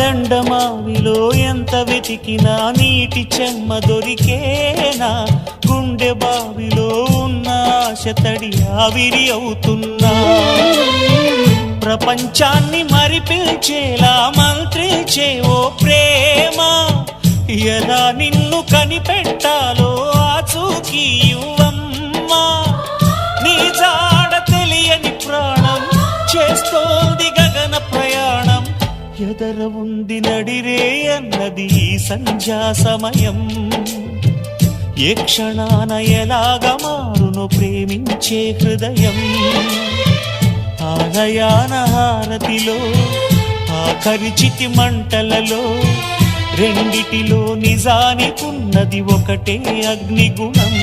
ఎండమావిలో ఎంత వెతికినా నీటి చెమ్మ దొరికేనా, గుండె బావిలో ఉన్న ఆశ తడి ఆవిరి అవుతున్నా, ప్రపంచాన్ని మరిపించేలా మంత్రించే ఓ ప్రేమ, ఎలా నిన్ను కనిపెట్టాలో ఆచూకీ ఇవ్వమ్మా, నీ జాడ తెలియని ప్రాణం చేస్తోంది గగన ప్రయాణం, ఎదర ఉంది నడిరే అన్నది ఈ సంధ్యా సమయం, ఏ క్షణాన ఎలాగ మారును ప్రేమించే హృదయం, ఆలయాన హారతిలో ఆఖరి చితి మంటలలో రెండిటిలో నిజానికున్నది ఒకటే అగ్నిగుణం.